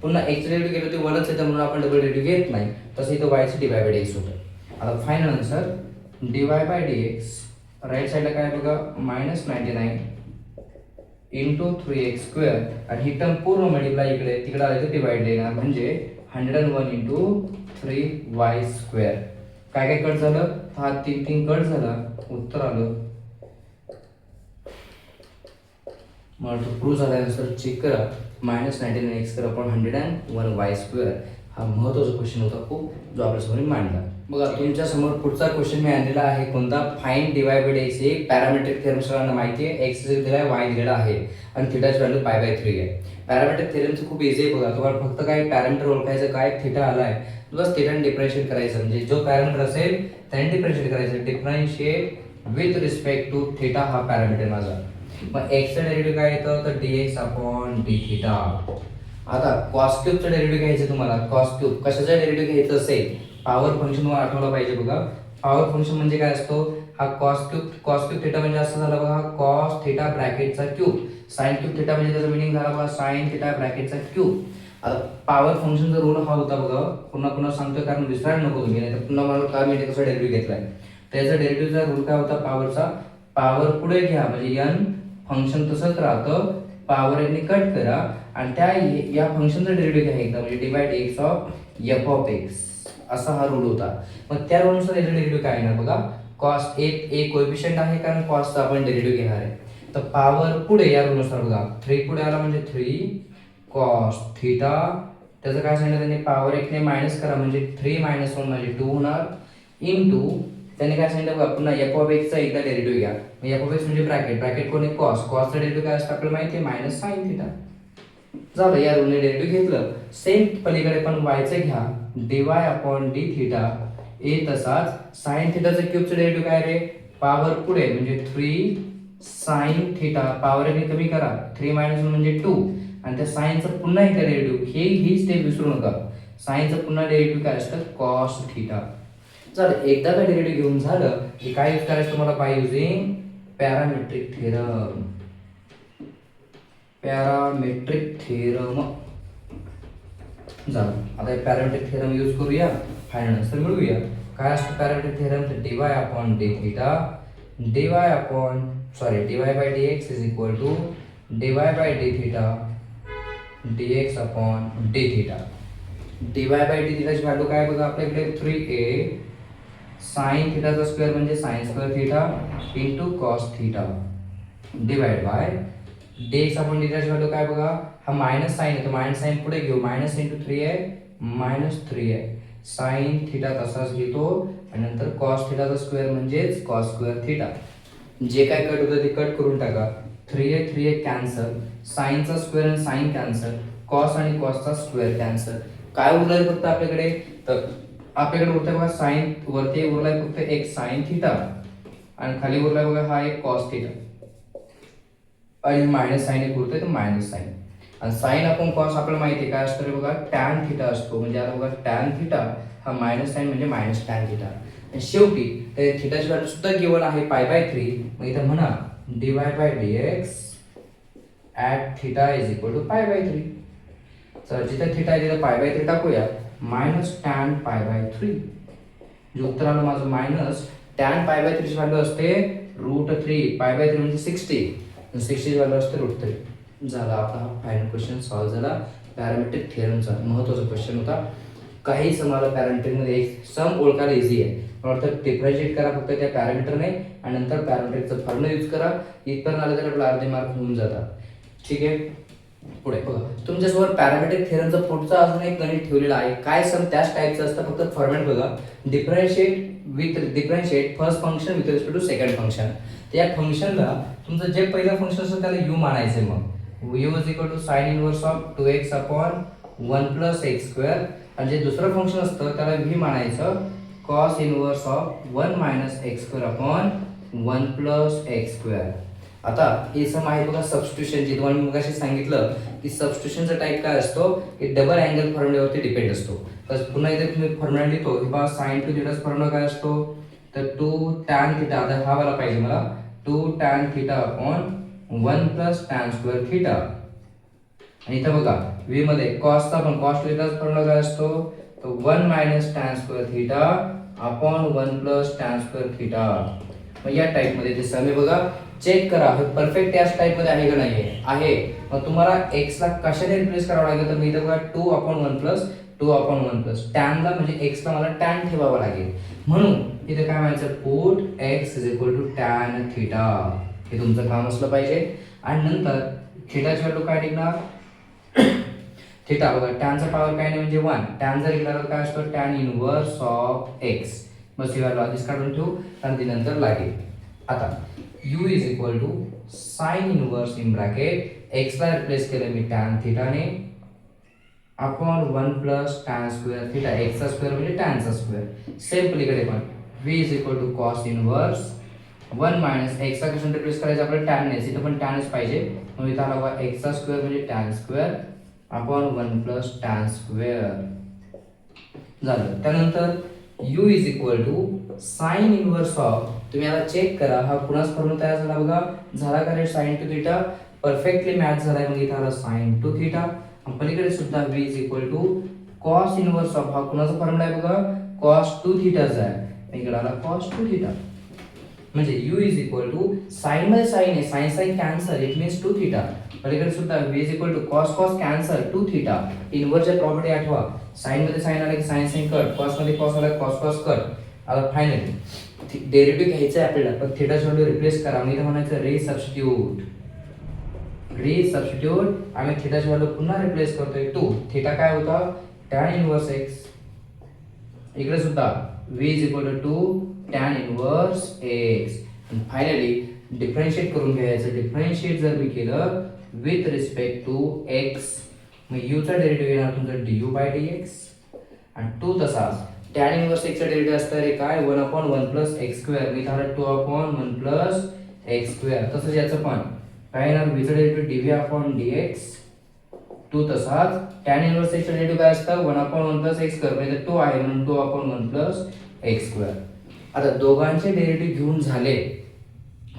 पुन्हा x चं डेरिव्हेटिव्ह गेलं ते वरच येतं म्हणून आपण डबल डेरिव्हेटिव्ह घेत नाही तसं इथं y चं dy बाय dx होतं. आता final answer dy by dx right साइडला काय बघा मायनस 99 इंटू 3x स्क्वेअर आणि ही टर्म पूर्ण मल्टिप्लाय इकडे तिकडे आले तर डिवाइड येणार म्हणजे 101 इंटू 3y स्क्वेअर. काय काय कट झालं हा 3 कट झाला उत्तर आलं. मग तो प्रूव्ह झाल्यानंतर चेक करा minus 99 x square upon 101 Y square. हा महत्त्वाचा क्वेश्चन होता खूप जो आपल्यासमोर मांडला. बघा तुमच्या समोर पुढचा क्वेश्चन मी आणलेला आहे कोणता फाइंड डिवाय बाय एक्स. हे पॅरामेट्रिक थेरम सगळ्यांना माहिती आहे. एक्स दिलाय, वाय दिलेला आहे आणि थिटाची व्हॅल्यू π/3 आहे. पॅरामेट्रिक थेरमचं खूप इझी आहे. बघा तुम्हाला फक्त काय पॅरामीटर ओळखायचं, काय थिटा आलाय बस थिटाने डिफरन्शिएट करायचं. म्हणजे जो पॅरामीटर असेल त्याने डिफरन्शिएट करायचं. Differentiate with respect to theta हा पॅरामीटर माझा. मग एक्सचं डेरिव्हेटिव्ह काय येतं तर dx अपॉन d थिटा. आता कॉस क्यूबचं डेरिव्हेटिव्ह घ्यायचं तुम्हाला. कॉस क्यूब कशाचं डेरिव्हेटिव्ह घ्यायचं असेल, पॉवर फंक्शन तुम्हाला आठवलं पाहिजे. बघा पॉवर फंक्शन म्हणजे काय असतो, हा कॉस क्यूब थिटा म्हणजे असं झालं बघा, कॉस थिटा ब्रॅकेटचा क्यूब. साइन क्यूब थिटा म्हणजे त्याचा मिनिंग झाला बघा साइन थिटा ब्रॅकेटचा क्यूब. आता पॉवर फंक्शनचा रूल हा होता बघा, पुन्हा पुन्हा सांगतोय कारण विसरायला नको तुम्ही, नाही तर पुन्हा मला काय माहिती कसं डेरिव्हेटिव्ह घेतलाय. त्याचा डेरिव्हेटिव्हचा रूल काय होता पॉवरचा, पॉवर पुढे घ्या म्हणजे n फंक्शन तसंच राहतं, पॉवर यांनी कट करा आणि त्या या फंक्शनचा डेरिव्हेटिव्ह घ्या एकदा म्हणजे divide x of F of x, असा हा रूल होता. मग त्या रूलनुसार याचा डेरिव्हेटिव्ह काय येणार बघा, कॉस ए कोएफिशियंट आहे कारण कॉसचा आपण डेरिव्हेटिव्ह घेणार आहे. तर पॉवर पुढे या रूलनुसार बघा 3 पुढे आला म्हणजे 3 कॉस थिटा. त्याचं काय सांगितलं त्यांनी, पॉवर 1 ने मायनस करा म्हणजे 3 - 1 म्हणजे 2 होणार इनटू त्यांनी काय सांगितलं बघा पुन्हा एफ ऑफ एक्सचा एकदा डेरिव्हेटिव्ह घ्या. एफ ऑफ एक्स म्हणजे ब्रॅकेट कोणी कॉस, कॉसचा डेरिव्हेटिव्ह काय असतं आपल्याला माहिती आहे मायनस साइन थिटा. झालं या रूलने डेरिव्हेटिव्ह घेतलं. सेम पलीकडे पण वायचं घ्या dy अपॉन d थिटा. ए तसाच साइन थिटाचं क्यूबचं डेरिव्हेटिव्ह काय रे, पॉवर पुढे म्हणजे 3 साइन थिटा, पॉवर ने कमी करा 3 - 1 म्हणजे 2 आणि त्या साइनचं पुन्हा एकदा डेरिव्हेटिव्ह. ही स्टेप विसरू नका. साइनचं पुन्हा डेरिव्हेटिव्ह काय असतं कॉस थिटा. चल एकदा का डेरिव्हेटिव्ह घेऊन झालं की काय यूज करायचं तुम्हाला by using parametric theorem. Parametric theorem झालं. आता पॅरामेट्रिक थेरम यूज करूया, फायनल आन्सर मिळवूया. काय असतं पॅरामेट्रिक थेरम तर dy upon d theta, dy by dx is equal to dy by d theta dx upon d theta. dy by d थिटाची व्हॅल्यू काय बघा आपल्याकडे 3a साइन थिटाचा स्क्वेअर म्हणजे sine square theta into cos theta divide by dx upon d थिटाची व्हॅल्यू काय बघा, हा मायनस साइन आहे तर मायनस साइन पुढे घेऊ, मायनस इंटू 3 आहे मायनस 3 आहे. साइन थिटा तसाच घेतो आणि नंतर कॉस थिटाचा स्क्वेअर म्हणजेच कॉस स्क्वेअर थिटा. जे काय कट होतं ते कट करून टाका. 3a कॅन्सल, साइनचा स्क्वेअर आणि साइन कॅन्सल, कॉस आणि कॉसचा स्क्वेअर कॅन्सल. काय उरलाय फक्त आपल्याकडे तर आपल्याकडे उरतंय बघा साइन, वरती उरलाय फक्त एक साइन थिटा आणि खाली उरलाय बघा हा एक कॉस थिटा आणि मायनस साइन एक उरतंय तर मायनस साइन. आणि साइन अपॉन कॉस आपल्याला माहिती आहे काय असतं रे बघा टॅन थिटा असतो. म्हणजे आता बघा टॅन थिटा हा मायनस साइन म्हणजे मायनस टॅन थिटा. आणि शेवटी थिटाची व्हॅल्यू सुद्धा गिवन आहे π/3. मग इथं म्हणा dy by dx at theta is equal to π/3. तर जिथे थिटा आहे तिथे π/3 टाकूया मायनस टॅन π/3. जे उत्तर आलं माझं मायनस टॅन π/3 ची व्हॅल्यू असते √3. π/3 म्हणजे 60, 60 ची व्हॅल्यू असते √3. झाला आपला हा फायनल क्वेश्चन सॉल्व्ह झाला. पॅरामेट्रिक थेरमचा महत्त्वाचा क्वेश्चन होता. काही समाला पॅरामेट्रिकमध्ये एक सम ओळखायला इझी आहे. मला वाटतं डिफरन्शिएट करा फक्त त्या पॅरामीटरने आणि नंतर पॅरामेट्रिकचं फॉर्म्युला यूज करा. इथपर्यंत आलं तर आपला अर्धे मार्क होऊन जातात. ठीक आहे, पुढे बघा तुमच्यासमोर पॅरामेट्रिक थेरमचा पुढचा अजून एक गणित ठेवलेला आहे. काय सम त्याच टाईपचं असतं, फक्त फॉर्मॅट बघा. Differentiate first function with respect to second function. तर या फंक्शनला तुमचं जे पहिलं फंक्शन असतं त्याला u मानायचं. मग u is equal to sine inverse of 2x upon 1 plus x square. आणि जे दुसरं फंक्शन असतं त्याला v मानायचं cos inverse of 1 minus x square upon 1 plus x square. आता हे सम आहे बघा सबस्टिट्यूशनची. तुम्हाला मी मगाशी सांगितलं की सबस्टिट्यूशनचा टाईप काय असतो, की डबल अँगल फॉर्म्युल्यावरती डिपेंड असतो. तर पुन्हा इथे तुम्ही फॉर्म्युला लिहितो की बा साइन टू थिटाचा फॉर्म्युला काय असतो तर 2 टॅन थिटा. आता हा वाला पाहिजे मला 2 tan theta upon 1 plus tan square theta. आणि इथं बघा v मध्ये कॉसचा पण कॉस थिटाचा फॉर्म्युला काय असतो तर 1 minus tan square theta upon 1 plus tan square theta. मग या टाइप मध्ये ते सम आहे बघा. चेक करा हे परफेक्ट याच टाइप मध्ये आहे का नाही आहे. मग तुम्हाला x ला कशाने रिप्लेस करावं लागेल तर मी इथं बघा 2 अपॉन 1 प्लस 2 अपॉन 1 प्लस टॅनला म्हणजे x ला मला टॅन ठेवावा लागेल. म्हणून इथे काय म्हणायचं put x is equal to tan theta. हे तुमचं काम असलं पाहिजे. आणि नंतर थिटाची व्हॅल्यू काय निघणार थिटा बघा टॅनचा पॉवर काय नाही म्हणजे 1. टॅन जर घेतला तर काय असतो टॅन इनवर्स ऑफ एक्स. बस ही व्हॅल्यू आधीच काढून ठेवू आणि ती नंतर लागेल. आता u is equal to sine inverse in bracket एक्सला रिप्लेस केलं मी टॅन थिटाने upon 1 plus tan square theta एक्सचा स्क्वेअर म्हणजे टॅनचा स्क्वेअर. सेम पलीकडे पण v is equal to cos inverse 1 minus एक्सचा कशाने रिप्लेस करायचं आपल्याला टॅनने. इथं पण टॅनच पाहिजे मग इथं आला बघा एक्सचा स्क्वेअर म्हणजे tan square upon 1 plus tan square झालं. त्यानंतर u is equal to sine inverse of, तुम्ही याला चेक करा हा कुणाच फॉर्म्युला तयार झाला बघा. झाला का रे sine two theta perfectly match झालाय. मग इथं आला साइन टू थिटा. पलीकडे सुद्धा v is equal to cos inverse of, हा कुणाचा फॉर्म्युला आहे बघा कॉस टू थिटाचा आहे. इकडे आला कॉस टू थिटा म्हणजे u is equal to sine मध्ये साइन आहे sine sine cancel it means two theta. पलीकडे सुद्धा v is equal to cos cos cancel two theta. इनवर्सच्या प्रॉपर्टी आठवा साइन मध्ये साइन आला की साइन साइन कट, कॉस मध्ये कॉस आला कॉस कॉस कट. आता फायनली डेरिव्हेटिव्ह घ्यायचं आहे आपल्याला पण थिटाची व्हॅल्यू रिप्लेस करा. मी म्हणायचं रिसबस्टिट्यूट आम्ही थिटाची व्हॅल्यू पुन्हा रिप्लेस करतोय 2. थिटा काय होता टॅन इनवर्स एक्स. इकडे सुद्धा v is equal to tan inverse x. Finally differentiate करून घ्यायचं. डिफरन्शिएट जर मी केलं विथ रिस्पेक्ट टू एक्स मग u चा डेरिव्हेटिव्ह येणार तुमचा du बाय dx आणि 2 तसाच टॅन इनवर्स x चा डेरिव्हेटिव्ह असणार आहे काय 1/1 प्लस x स्क्वेअर. मी झाला 2/1 प्लस x स्क्वेअर. तसंच याचं पण काय येणार v चा डेरिव्हेटिव्ह dv अपॉन dx 2 तसाच टॅन इनवर्स x चा डेरिव्हेटिव्ह काय असतं 1/1 प्लस x स्क्वेअर म्हणजे 2 आहे म्हणून 2/1 प्लस x स्क्वेअर. आता दोघांचे डेरिव्हेटिव्ह घेऊन झाले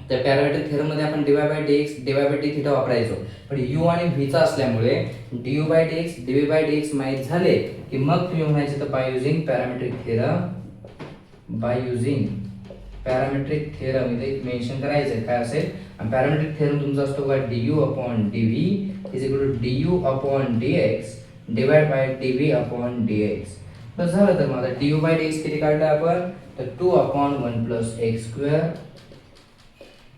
तर पॅरामेट्रिक थेरम मध्ये आपण dy बाय d थिटा वापरायचो. पण u आणि v चा असल्यामुळे du by dx dv by dx माहित झाले की मग तुम्ही म्हणायचे तर बाय युजिंग पॅरामेट्रिक थेरम इथे मेन्शन करायचं काय असेल. आणि पॅरामेट्रिक थेरम तुमचा असतो का du upon dv is equal to du upon dx divide by dv upon dx. बस झालं. तर मग आता du बाय dx किती काढलं आपण तर 2/1 प्लस x स्क्वेअर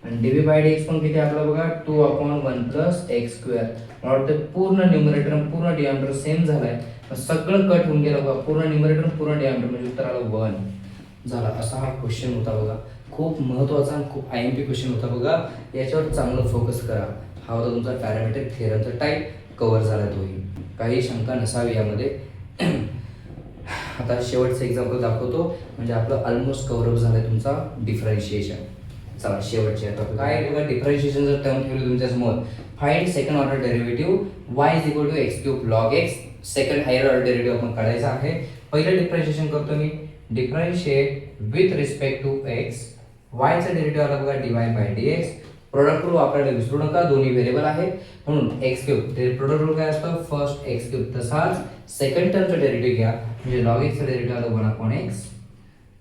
आणि dv बाय dx पण किती आपला बघा 2/1 प्लस x स्क्वेअर. मला वाटतं पूर्ण न्यूमरेटर आणि पूर्ण डिनॉमिनेटर सेम झालाय. सगळं कट होऊन गेलं बघा पूर्ण न्यूमरेटर पूर्ण डिनॉमिनेटर म्हणजे उत्तर आलं 1 झाला. असा हा क्वेश्चन होता बघा. खूप महत्त्वाचा आणि खूप IMP क्वेश्चन होता बघा. याच्यावर चांगलं फोकस करा. हा होता तुमचा पॅरामेट्रिक थेरमचा टाईप कव्हर झाला तोही. काही शंका नसावी यामध्ये. आता शेवटचं एक्झाम्पल दाखवतो म्हणजे आपलं ऑलमोस्ट कव्हर अप झालाय तुमचा डिफरन्शिएशन. चला शेवटचे टॉपिक काय बघा. डिफरन्शिएशन जर टर्म ठेवली तुमच्या समोर find second order derivative y is equal to x cube log x. Second higher order derivative आपण काढायचा आहे. पहिलं डिफरन्शिएशन करतो मी differentiate with respect to x. y चा डेरिव्हेटिव्ह आला बघा dy by dx. Product rule वापरायला विसरू नका दोन्ही व्हेरिएबल आहेत म्हणून x क्यूब प्रोडक्ट रूल काय असतं फर्स्ट x क्यूब. तसाच सेकंड टर्मचा डेरिव्हेटिव्ह घ्या म्हणजे log x चा डेरिव्हेटिव्ह आला 1/x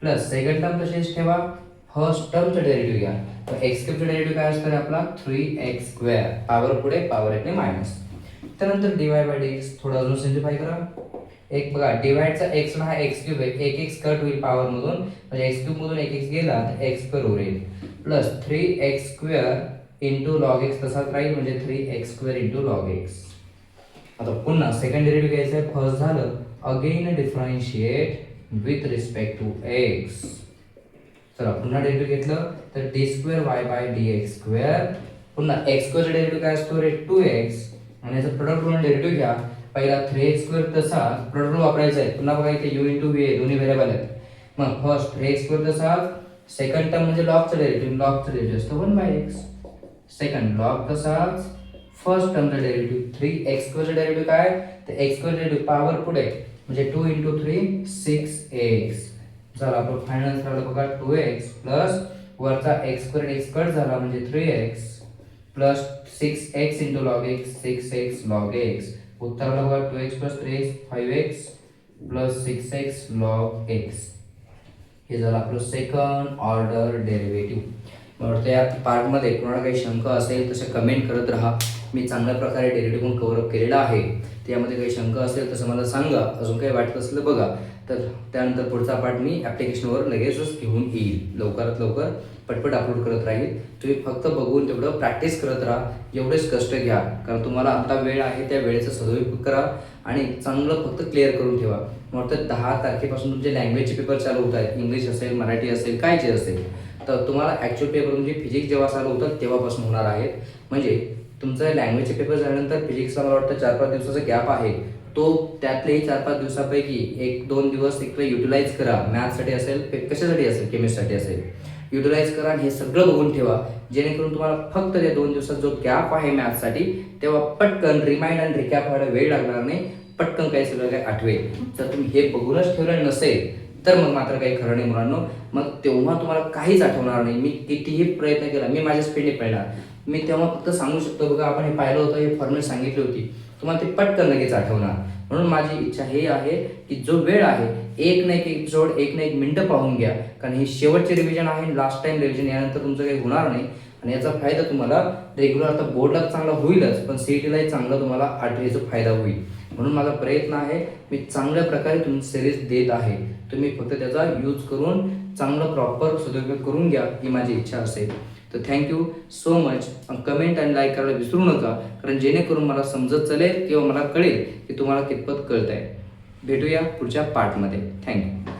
प्लस सेकंड टर्म तशीच ठेवा फर्स्ट टर्मचा डेरिव्हेटिव्ह घ्या. तर x क्यूबचा डेरिव्हेटिव्ह काय असणार आपला 3x स्क्वेअर. पॉवर पुढे पॉवर येते मायनस. त्यानंतर dy बाय dx थोडं अजून सिम्प्लिफाय करा. एक बघा डिवाइडचा x ला हा x क्यूब आहे 1x कट होईल पॉवर मधून म्हणजे x क्यूब मधून 1x गेला तर x स्क्वेअर उरेल plus 3x square into log x तसाच राहील म्हणजे 3x square into log x. आता पुन्हा सेकंड डेरिव्हेटिव्ह घ्यायचं आहे. फर्स्ट झालं again differentiate with respect to x. चला पुन्हा डेरिव्हेटिव्ह घेतलं तर d square y by dx square. पुन्हा x स्क्वेअरचा डेरिव्हेटिव्ह काय असतो रे 2x आणि याचं प्रोडक्ट करून डेरिव्हेटिव्ह घ्या. पहिला 3x स्क्वेअर तसाच प्रोडक्ट वापरायचा आहे. पुन्हा बघा इथे u इंटू v दोन्ही व्हेरिएबल आहेत. मग फर्स्ट 3x स्क्वेअर तसाच सेकंड टर्म म्हणजे लॉगचा डेरिव्हेटिव्ह असतो 1/x. सेकंड लॉग तसाच फर्स्ट टर्मचा डेरिव्हेटिव्ह 3x स्क्वेअरचा डेरिव्हेटिव्ह काय तर x स्क्वेअर डेरिव्हेटिव्ह पॉवर पुढे म्हणजे 2 इंटू 3 6x. झाला आपलं फायनल झालं बघा 2x प्लस वरचा x स्क्वेअर x कट झाला म्हणजे 3x plus 6x into log x 6x log x. उत्तर आलं बघा 2x plus 3x 5x plus 6x log x. हे झालं आपलं सेकंड ऑर्डर डेरिव्हेटिव्ह. मला वाटतं या पार्टमध्ये कोणाला काही शंका असेल तसे कमेंट करत राहा. मी चांगल्या प्रकारे डेरिव्हेटिव्ह पण कव्हर अप केलेला आहे. त्यामध्ये काही शंका असेल तसं मला सांगा. अजून काही वाटत असलं बघा तर त्यानंतर पुढचा पार्ट मी ॲप्लिकेशनवर लगेचच घेऊन येईल, लवकरात लवकर पटपट अपलोड करत राहील. तुम्ही फक्त बघून तेवढं प्रॅक्टिस करत राहा, एवढेच कष्ट घ्या, कारण तुम्हाला आता वेळ आहे त्या वेळेचा सदुपयोग करा आणि चांगलं फक्त क्लिअर करून ठेवा. मग तर 10 तारखेपासून तुमचे लँग्वेजचे पेपर चालू होत आहेत, इंग्लिश असेल, मराठी असेल, काय जे असेल. तर तुम्हाला ॲक्च्युअल पेपर म्हणजे फिजिक्स जेव्हा चालू होतात तेव्हापासून होणार आहेत. म्हणजे तुमचं लँग्वेजचे पेपर झाल्यानंतर फिजिक्सचा मला वाटतं 4-5 दिवसाचा गॅप आहे, तो त्यातलेही 4-5 दिवसापैकी 1-2 दिवस इकडे युटिलाइज करा. मॅथ्ससाठी असेल, कशासाठी असेल, केमिस्ट्रीसाठी असेल, युटिलाइज करा आणि हे सगळं बघून ठेवा, जेणेकरून तुम्हाला फक्त त्या 2 दिवसात जो गॅप आहे मॅथ्ससाठी तेव्हा पटकन रिमाइंड आणि रिकॅप व्हायला वेळ लागणार नाही, पटकन काही सगळं काही आठवेल. जर तुम्ही हे बघूनच ठेवलं नसेल तर मग मात्र काही खरं नाही मुलांनो. मग तेव्हा तुम्हाला काहीच आठवणार नाही. मी कितीही प्रयत्न केला, मी माझ्या स्पीडने पळणार, मी तेव्हा फक्त सांगू शकतो बघा आपण हे पाहिलं होतं, हे फॉर्म्युला सांगितली होती, तुम्हाला ते पटकन लगेच आठवणार. म्हणून माझी इच्छा हे आहे की जो वेळ आहे, एक ना एक एपिसोड, एक ना एक मिनटं पाहून घ्या, कारण ही शेवटची रिव्हिजन आहे, लास्ट टाइम रिव्हिजन. यानंतर तुमचं काही होणार नाही आणि याचा फायदा तुम्हाला रेग्युलर आता बोर्डला चांगला होईलच, पण सीईटीलाही चांगला तुम्हाला आठवण्याचा फायदा होईल. म्हणून माझा प्रयत्न आहे, मी चांगल्या प्रकारे तुमची सिरीज देत आहे, तुम्ही फक्त त्याचा यूज करून चांगलं प्रॉपर सदुपयोग करून घ्या, ही माझी इच्छा असेल. तर थँक्यू सो मच. कमेंट आणि लाईक करायला विसरू नका, कारण जेणेकरून मला समजत चालेल किंवा मला कळेल की तुम्हाला कितपत कळत आहे. भेटूया पुढच्या पार्टमध्ये. थँक्यू.